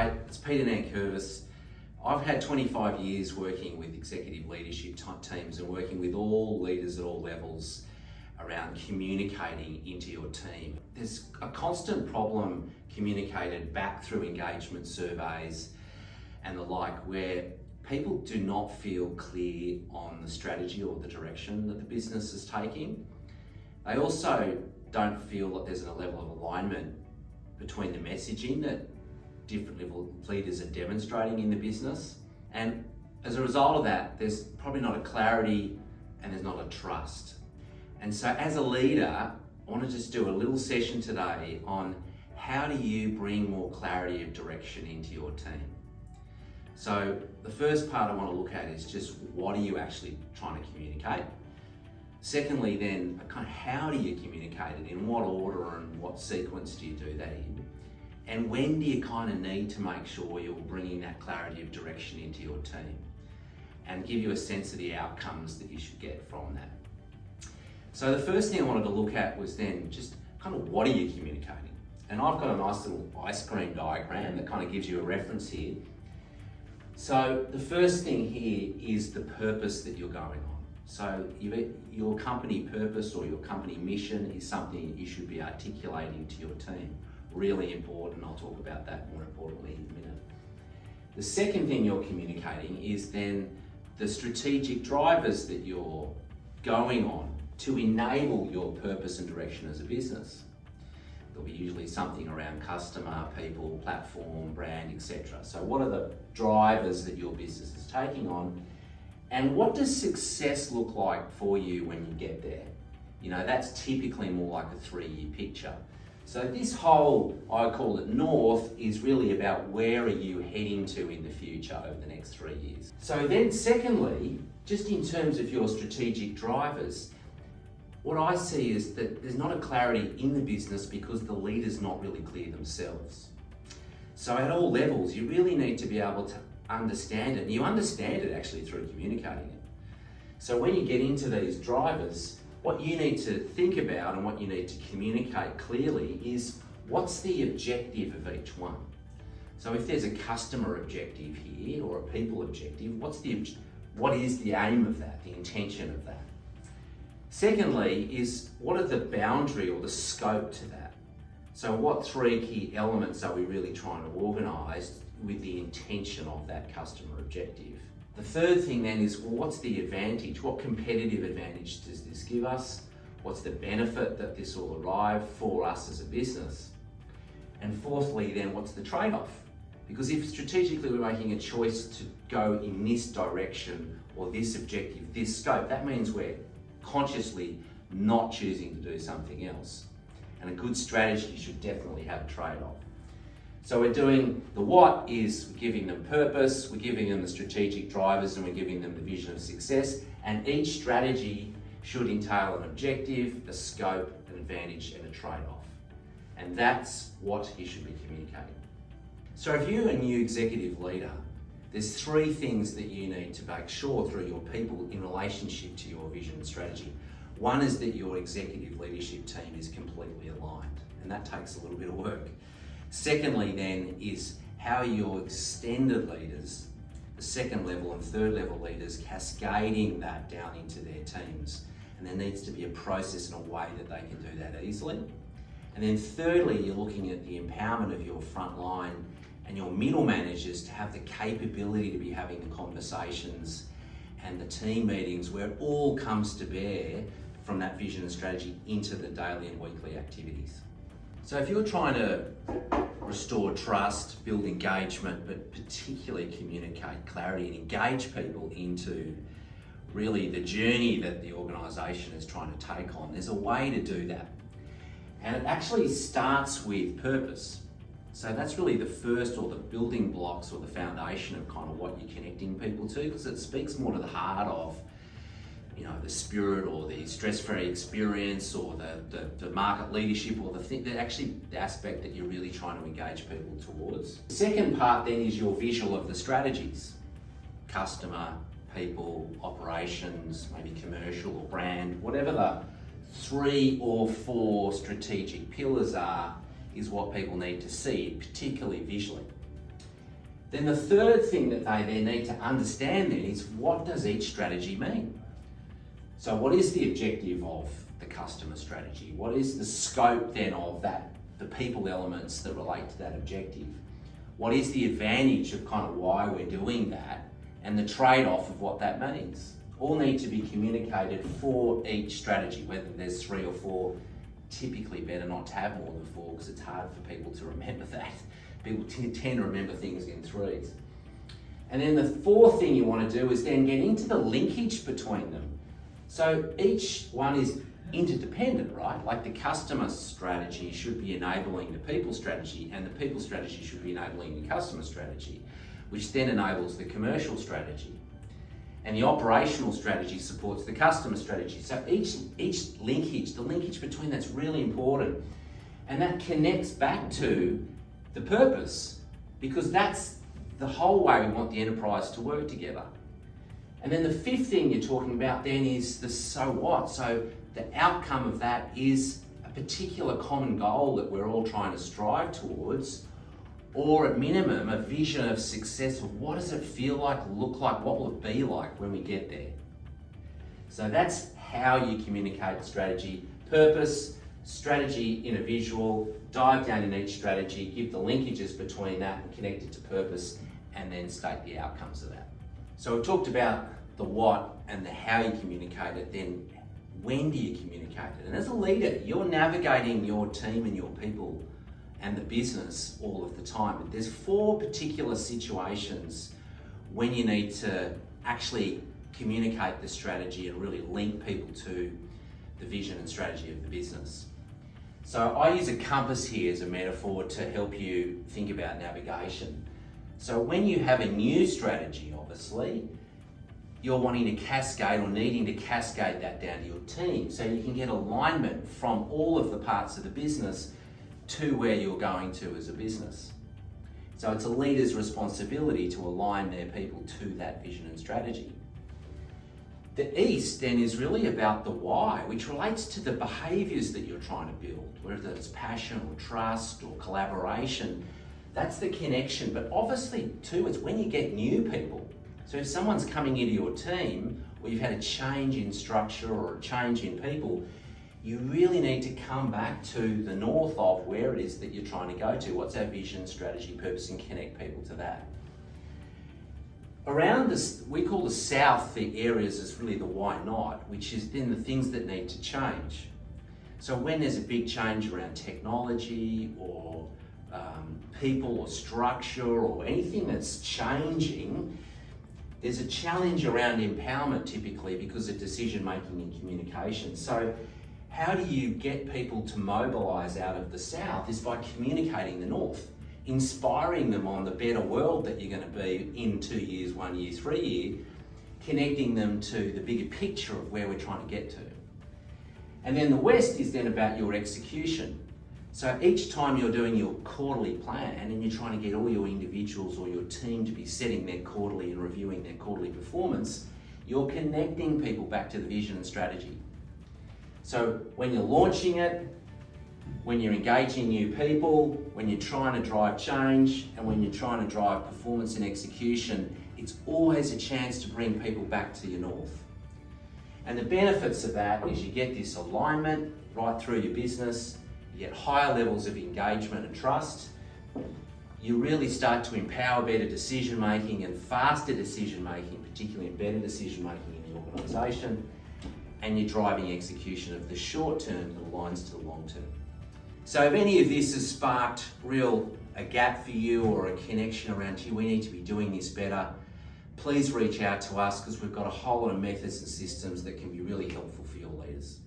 G'day, it's Peter Nankervis. I've had 25 years working with executive leadership type teams and working with all leaders at all levels around communicating into your team. There's a constant problem communicated back through engagement surveys and the like where people do not feel clear on the strategy or the direction that the business is taking. They also don't feel that there's a level of alignment between the messaging that different level leaders are demonstrating in the business. And as a result of that, there's probably not a clarity and there's not a trust. And so as a leader, I want to just do a little session today on how do you bring more clarity of direction into your team. So the first part I want to look at is just what are you actually trying to communicate? Secondly, then, kind of how do you communicate it? In what order and what sequence do you do that in? And when do you kind of need to make sure you're bringing that clarity of direction into your team? And give you a sense of the outcomes that you should get from that. So the first thing I wanted to look at was then just kind of what are you communicating? And I've got a nice little ice cream diagram that kind of gives you a reference here. So the first thing here is the purpose that you're going on. So your company purpose or your company mission is something that you should be articulating to your team. Really important, I'll talk about that more importantly in a minute. The second thing you're communicating is then the strategic drivers that you're going on to enable your purpose and direction as a business. There'll be usually something around customer, people, platform, brand, etc. So what are the drivers that your business is taking on? And what does success look like for you when you get there? You know, that's typically more like a 3-year picture. So this whole, I call it north, is really about where are you heading to in the future over the next 3 years. So then secondly, just in terms of your strategic drivers, what I see is that there's not a clarity in the business because the leader's not really clear themselves. So at all levels, you really need to be able to understand it. And you understand it actually through communicating it. So when you get into these drivers, what you need to think about and what you need to communicate clearly is what's the objective of each one. So if there's a customer objective here or a people objective, what is the aim of that, the intention of that? Secondly is what are the boundary or the scope to that? So what 3 key elements are we really trying to organise with the intention of that customer objective? The third thing then is, well, what's the advantage? What competitive advantage does this give us? What's the benefit that this will arrive for us as a business? And fourthly then, what's the trade-off? Because if strategically we're making a choice to go in this direction or this objective, this scope, that means we're consciously not choosing to do something else. And a good strategy should definitely have a trade-off. So we're doing the what is we're giving them purpose, we're giving them the strategic drivers, and we're giving them the vision of success. And each strategy should entail an objective, a scope, an advantage, and a trade-off. And that's what you should be communicating. So if you're a new executive leader, there's 3 things that you need to make sure through your people in relationship to your vision and strategy. One is that your executive leadership team is completely aligned, and that takes a little bit of work. Secondly then is how your extended leaders, the 2nd level and 3rd level leaders, cascading that down into their teams. And there needs to be a process and a way that they can do that easily. And then thirdly, you're looking at the empowerment of your frontline and your middle managers to have the capability to be having the conversations and the team meetings where it all comes to bear from that vision and strategy into the daily and weekly activities. So if you're trying to restore trust, build engagement, but particularly communicate clarity and engage people into really the journey that the organisation is trying to take on, there's a way to do that. And it actually starts with purpose. So that's really the first or the building blocks or the foundation of kind of what you're connecting people to, because it speaks more to the heart of the spirit or the stress-free experience or the market leadership or the aspect that you're really trying to engage people towards. The second part then is your visual of the strategies. Customer, people, operations, maybe commercial or brand, whatever the 3 or 4 strategic pillars are, is what people need to see, particularly visually. Then the third thing that they then need to understand then is, what does each strategy mean? So what is the objective of the customer strategy? What is the scope then of that, the people elements that relate to that objective? What is the advantage of kind of why we're doing that, and the trade-off of what that means? All need to be communicated for each strategy, whether there's 3 or 4. Typically better not to have more than 4, because it's hard for people to remember that. People tend to remember things in 3s. And then the fourth thing you want to do is then get into the linkage between them. So each one is interdependent, right? Like the customer strategy should be enabling the people strategy, and the people strategy should be enabling the customer strategy, which then enables the commercial strategy. And the operational strategy supports the customer strategy. So each linkage, the linkage between that's really important. And that connects back to the purpose, because that's the whole way we want the enterprise to work together. And then the fifth thing you're talking about then is the so what. So the outcome of that is a particular common goal that we're all trying to strive towards, or at minimum, a vision of success of what does it feel like, look like, what will it be like when we get there. So that's how you communicate strategy. Purpose, strategy in a visual, dive down in each strategy, give the linkages between that and connect it to purpose, and then state the outcomes of that. So we've talked about the what and the how you communicate it, then when do you communicate it? And as a leader, you're navigating your team and your people and the business all of the time. But there's 4 particular situations when you need to actually communicate the strategy and really link people to the vision and strategy of the business. So I use a compass here as a metaphor to help you think about navigation. So when you have a new strategy, obviously, you're wanting to cascade or needing to cascade that down to your team so you can get alignment from all of the parts of the business to where you're going to as a business. So it's a leader's responsibility to align their people to that vision and strategy. The East then is really about the why, which relates to the behaviours that you're trying to build, whether it's passion or trust or collaboration. That's the connection. But obviously too, it's when you get new people. So if someone's coming into your team, or you've had a change in structure or a change in people, you really need to come back to the north of where it is that you're trying to go to. What's our vision, strategy, purpose, and connect people to that. Around this, we call the south, the areas is really the why not, which is then the things that need to change. So when there's a big change around technology or people or structure or anything that's changing, there's a challenge around empowerment typically because of decision making and communication. So how do you get people to mobilise out of the south is by communicating the north, inspiring them on the better world that you're going to be in 2 years, 1 year, 3 year, connecting them to the bigger picture of where we're trying to get to. And then the west is then about your execution. So each time you're doing your quarterly plan and you're trying to get all your individuals or your team to be setting their quarterly and reviewing their quarterly performance, you're connecting people back to the vision and strategy. So when you're launching it, when you're engaging new people, when you're trying to drive change, and when you're trying to drive performance and execution, it's always a chance to bring people back to your north. And the benefits of that is you get this alignment right through your business, you get higher levels of engagement and trust, you really start to empower better decision making and faster decision making, particularly in better decision making in the organisation, and you're driving execution of the short term that aligns to the long term. So if any of this has sparked a gap for you or a connection around you, we need to be doing this better, please reach out to us because we've got a whole lot of methods and systems that can be really helpful for your leaders.